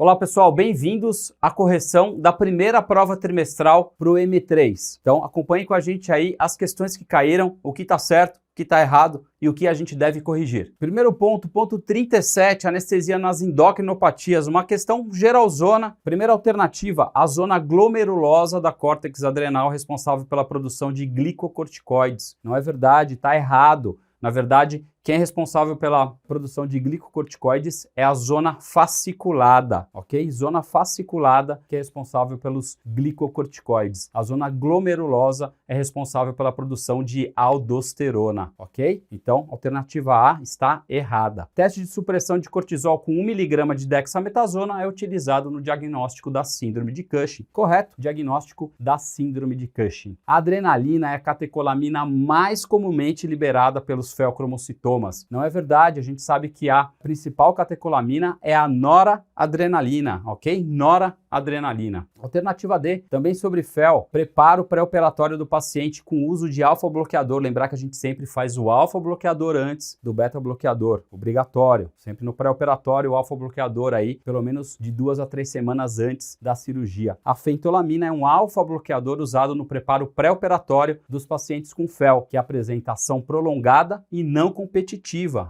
Olá pessoal, bem-vindos à correção da primeira prova trimestral para o M3. Então acompanhe com a gente aí as questões que caíram, o que está certo, o que está errado e o que a gente deve corrigir. Primeiro ponto, ponto 37, anestesia nas endocrinopatias, uma questão geralzona. Primeira alternativa, a zona glomerulosa da córtex adrenal responsável pela produção de glicocorticoides. Não é verdade, está errado. Na verdade, quem é responsável pela produção de glicocorticoides é a zona fasciculada, ok? Zona fasciculada que é responsável pelos glicocorticoides. A zona glomerulosa é responsável pela produção de aldosterona, ok? Então, alternativa A está errada. Teste de supressão de cortisol com 1 mg de dexametasona é utilizado no diagnóstico da síndrome de Cushing. Correto? Diagnóstico da síndrome de Cushing. A adrenalina é a catecolamina mais comumente liberada pelos feocromocitomas. Não é verdade, a gente sabe que a principal catecolamina é a noradrenalina, ok? Noradrenalina. Alternativa D, também sobre fel, preparo pré-operatório do paciente com uso de alfa-bloqueador. Lembrar que a gente sempre faz o alfa-bloqueador antes do beta-bloqueador, obrigatório. Sempre no pré-operatório o alfa-bloqueador aí, pelo menos de 2 a 3 semanas antes da cirurgia. A fentolamina é um alfa-bloqueador usado no preparo pré-operatório dos pacientes com fel, que apresenta ação prolongada e não competitiva.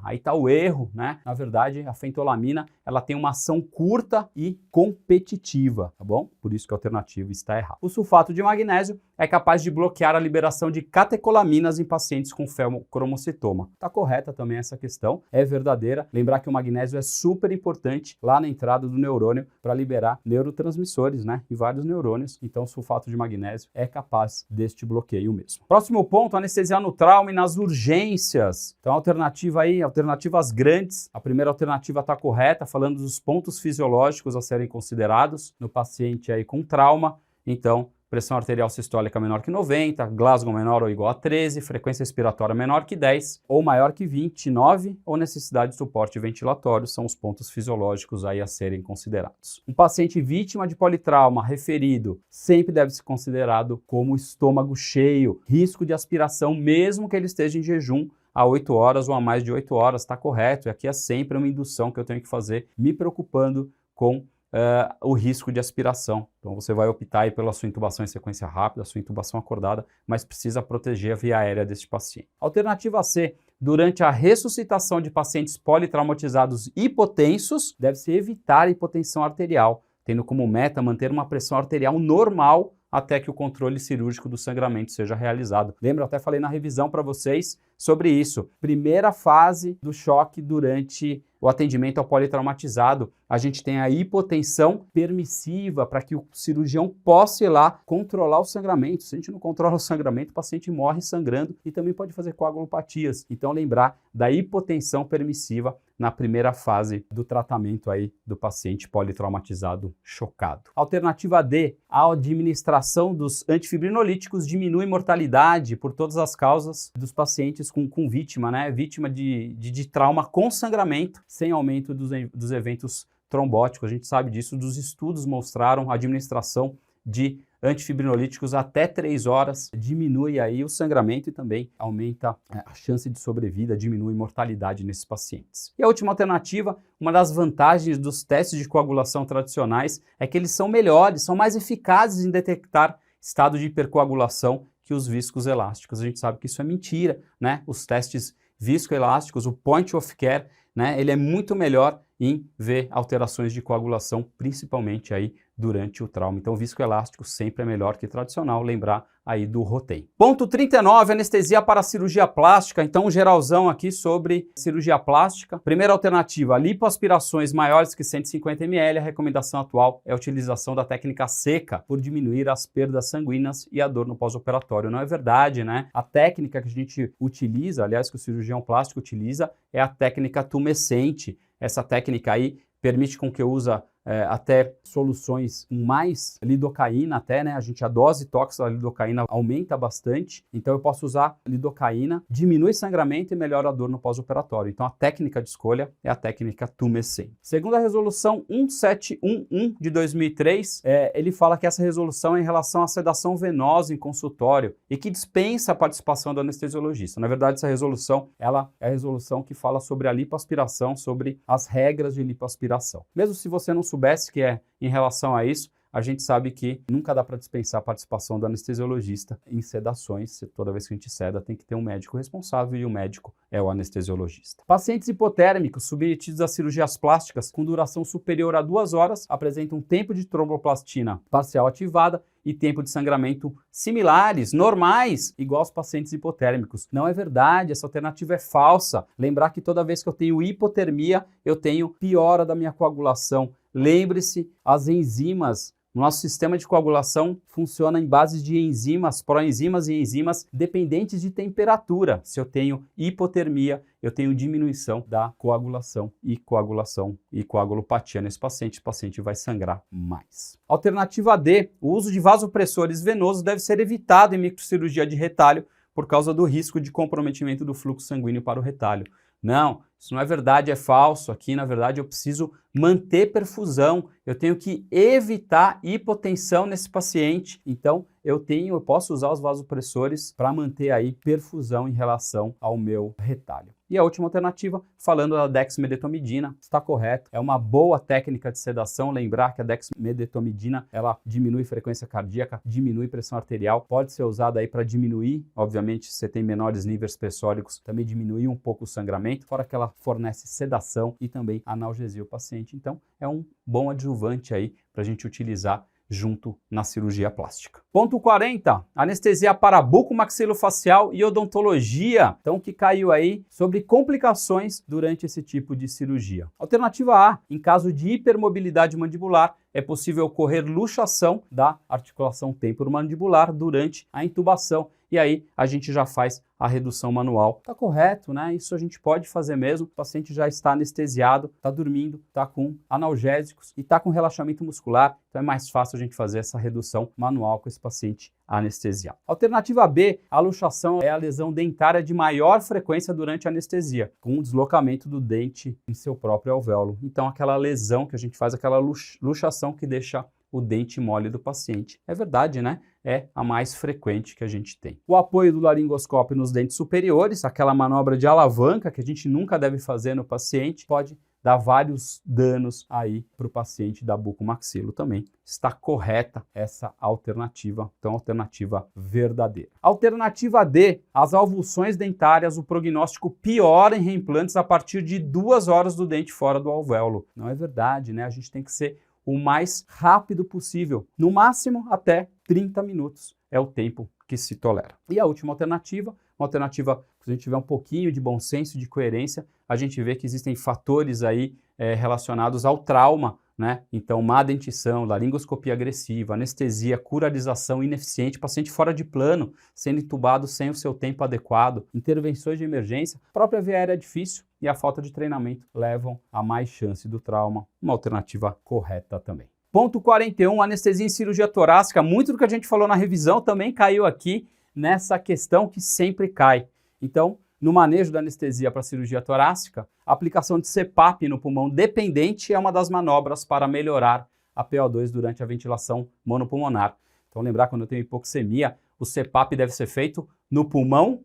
Aí está o erro, né? Na verdade, a fentolamina, ela tem uma ação curta e competitiva, tá bom? Por isso que a alternativa está errada. O sulfato de magnésio é capaz de bloquear a liberação de catecolaminas em pacientes com feocromocitoma. Tá correta também essa questão, é verdadeira. Lembrar que o magnésio é super importante lá na entrada do neurônio para liberar neurotransmissores, né? E vários neurônios. Então, o sulfato de magnésio é capaz deste bloqueio mesmo. Próximo ponto, anestesia no trauma e nas urgências. Então, alternativa aí, alternativas grandes. A primeira alternativa está correta, falando dos pontos fisiológicos a serem considerados no paciente aí com trauma. Então, pressão arterial sistólica menor que 90, Glasgow menor ou igual a 13, frequência respiratória menor que 10 ou maior que 29 ou necessidade de suporte ventilatório são os pontos fisiológicos aí a serem considerados. Um paciente vítima de politrauma referido sempre deve ser considerado como estômago cheio, risco de aspiração mesmo que ele esteja em jejum a 8 horas ou a mais de 8 horas, está correto. E aqui é sempre uma indução que eu tenho que fazer, me preocupando com o risco de aspiração. Então você vai optar aí pela sua intubação em sequência rápida, sua intubação acordada, mas precisa proteger a via aérea deste paciente. Alternativa C, durante a ressuscitação de pacientes politraumatizados hipotensos, deve-se evitar a hipotensão arterial, tendo como meta manter uma pressão arterial normal até que o controle cirúrgico do sangramento seja realizado. Lembra, eu até falei na revisão para vocês sobre isso. Primeira fase do choque durante o atendimento ao politraumatizado, a gente tem a hipotensão permissiva para que o cirurgião possa ir lá controlar o sangramento. Se a gente não controla o sangramento, o paciente morre sangrando e também pode fazer coagulopatias. Então lembrar da hipotensão permissiva na primeira fase do tratamento aí do paciente politraumatizado chocado. Alternativa D, a administração dos antifibrinolíticos diminui mortalidade por todas as causas dos pacientes com vítima, né? Vítima de trauma com sangramento, sem aumento dos eventos trombóticos. A gente sabe disso, dos estudos mostraram a administração de antifibrinolíticos até 3 horas, diminui aí o sangramento e também aumenta a chance de sobrevida, diminui mortalidade nesses pacientes. E a última alternativa, uma das vantagens dos testes de coagulação tradicionais é que eles são melhores, são mais eficazes em detectar estado de hipercoagulação que os viscoelásticos. A gente sabe que isso é mentira, né? Os testes viscoelásticos, o point of care, né? Ele é muito melhor em ver alterações de coagulação, principalmente aí durante o trauma. Então, o viscoelástico sempre é melhor que tradicional, lembrar aí do Rotem. Ponto 39, anestesia para cirurgia plástica. Então, um geralzão aqui sobre cirurgia plástica. Primeira alternativa, lipoaspirações maiores que 150 ml. A recomendação atual é a utilização da técnica seca por diminuir as perdas sanguíneas e a dor no pós-operatório. Não é verdade, né? A técnica que a gente utiliza, aliás, que o cirurgião plástico utiliza, é a técnica tumescente. Essa técnica aí permite com que eu use até soluções com mais lidocaína até, né? A dose tóxica da lidocaína aumenta bastante, então eu posso usar lidocaína, diminui sangramento e melhora a dor no pós-operatório. Então a técnica de escolha é a técnica tumescente. Segundo a resolução 1711 de 2003, ele fala que essa resolução é em relação à sedação venosa em consultório e que dispensa a participação do anestesiologista. Na verdade, essa resolução, ela é a resolução que fala sobre a lipoaspiração, sobre as regras de lipoaspiração. Mesmo se você não souber soubesse que é em relação a isso, a gente sabe que nunca dá para dispensar a participação do anestesiologista em sedações. Toda vez que a gente seda, tem que ter um médico responsável e o médico é o anestesiologista. Pacientes hipotérmicos submetidos a cirurgias plásticas com duração superior a 2 horas apresentam tempo de tromboplastina parcial ativada e tempo de sangramento similares, normais, igual aos pacientes hipotérmicos. Não é verdade, essa alternativa é falsa. Lembrar que toda vez que eu tenho hipotermia, eu tenho piora da minha coagulação. Lembre-se, as enzimas, o nosso sistema de coagulação funciona em base de enzimas, proenzimas e enzimas dependentes de temperatura. Se eu tenho hipotermia, eu tenho diminuição da coagulação e coagulopatia nesse paciente. O paciente vai sangrar mais. Alternativa D, o uso de vasopressores venosos deve ser evitado em microcirurgia de retalho por causa do risco de comprometimento do fluxo sanguíneo para o retalho. Não, isso não é verdade, é falso. Aqui, na verdade, eu preciso manter perfusão. Eu tenho que evitar hipotensão nesse paciente. Então, eu posso usar os vasopressores para manter aí perfusão em relação ao meu retalho. E a última alternativa, falando da dexmedetomidina, está correto. É uma boa técnica de sedação. Lembrar que a dexmedetomidina, ela diminui frequência cardíaca, diminui pressão arterial. Pode ser usada aí para diminuir, obviamente, se você tem menores níveis pressóricos, também diminuir um pouco o sangramento, fora que ela fornece sedação e também analgesia o paciente. Então, é um bom adjuvante aí para a gente utilizar junto na cirurgia plástica. Ponto 40, anestesia para bucomaxilofacial e odontologia. Então, o que caiu aí sobre complicações durante esse tipo de cirurgia. Alternativa A, em caso de hipermobilidade mandibular, é possível ocorrer luxação da articulação temporomandibular durante a intubação. E aí a gente já faz a redução manual. Tá correto, né? Isso a gente pode fazer mesmo. O paciente já está anestesiado, está dormindo, está com analgésicos e está com relaxamento muscular. Então é mais fácil a gente fazer essa redução manual com esse paciente anestesiado. Alternativa B, a luxação é a lesão dentária de maior frequência durante a anestesia, com o deslocamento do dente em seu próprio alvéolo. Então aquela lesão que a gente faz, aquela luxação que deixa o dente mole do paciente. É verdade, né? É a mais frequente que a gente tem. O apoio do laringoscópio nos dentes superiores, aquela manobra de alavanca que a gente nunca deve fazer no paciente, pode dar vários danos aí para o paciente da bucomaxilo também. Está correta essa alternativa, então alternativa verdadeira. Alternativa D, as avulsões dentárias, o prognóstico piora em reimplantes a partir de 2 horas do dente fora do alvéolo. Não é verdade, né? A gente tem que ser o mais rápido possível, no máximo até 30 minutos é o tempo que se tolera. E a última alternativa, uma alternativa, se a gente tiver um pouquinho de bom senso, de coerência, a gente vê que existem fatores aí relacionados ao trauma, né? Então, má dentição, laringoscopia agressiva, anestesia, curarização ineficiente, paciente fora de plano, sendo entubado sem o seu tempo adequado, intervenções de emergência, a própria via aérea é difícil e a falta de treinamento levam a mais chance do trauma, uma alternativa correta também. Ponto 41, anestesia em cirurgia torácica. Muito do que a gente falou na revisão também caiu aqui nessa questão que sempre cai. Então, no manejo da anestesia para cirurgia torácica, a aplicação de CPAP no pulmão dependente é uma das manobras para melhorar a PO2 durante a ventilação monopulmonar. Então, lembrar, quando eu tenho hipoxemia, o CPAP deve ser feito no pulmão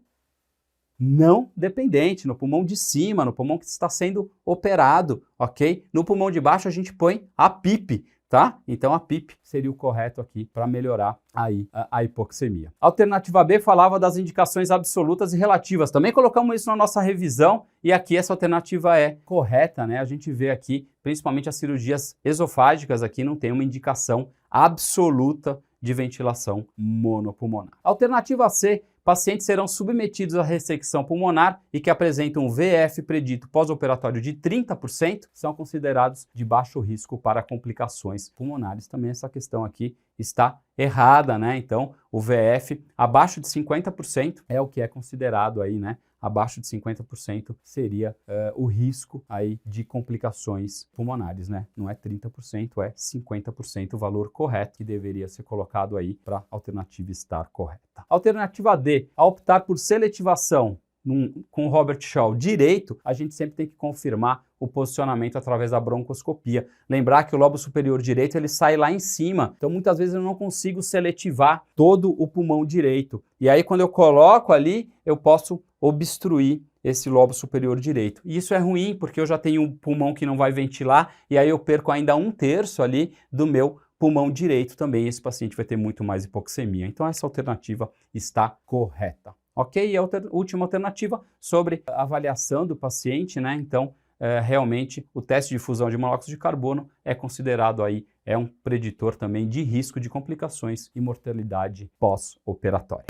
não dependente, no pulmão de cima, no pulmão que está sendo operado, ok? No pulmão de baixo a gente põe a PIP, tá? Então a PIP seria o correto aqui para melhorar aí a hipoxemia. Alternativa B falava das indicações absolutas e relativas. Também colocamos isso na nossa revisão e aqui essa alternativa é correta, né? A gente vê aqui, principalmente as cirurgias esofágicas aqui não tem uma indicação absoluta de ventilação monopulmonar. Alternativa C, pacientes serão submetidos à ressecção pulmonar e que apresentam VF predito pós-operatório de 30% são considerados de baixo risco para complicações pulmonares. Também essa questão aqui está errada, né? Então, o VF abaixo de 50% é o que é considerado aí, né? Abaixo de 50% seria o risco aí de complicações pulmonares, né? Não é 30%, é 50% o valor correto que deveria ser colocado aí para a alternativa estar correta. Alternativa D, ao optar por seletivação com Robert Shaw direito, a gente sempre tem que confirmar o posicionamento através da broncoscopia. Lembrar que o lobo superior direito ele sai lá em cima, então muitas vezes eu não consigo seletivar todo o pulmão direito. E aí quando eu coloco ali, eu posso obstruir esse lobo superior direito. E isso é ruim porque eu já tenho um pulmão que não vai ventilar e aí eu perco ainda 1/3 ali do meu pulmão direito também. Esse paciente vai ter muito mais hipoxemia. Então essa alternativa está correta. Ok? E a última alternativa sobre a avaliação do paciente, né? Então, realmente o teste de fusão de monóxido de carbono é considerado aí, é um preditor também de risco de complicações e mortalidade pós-operatória.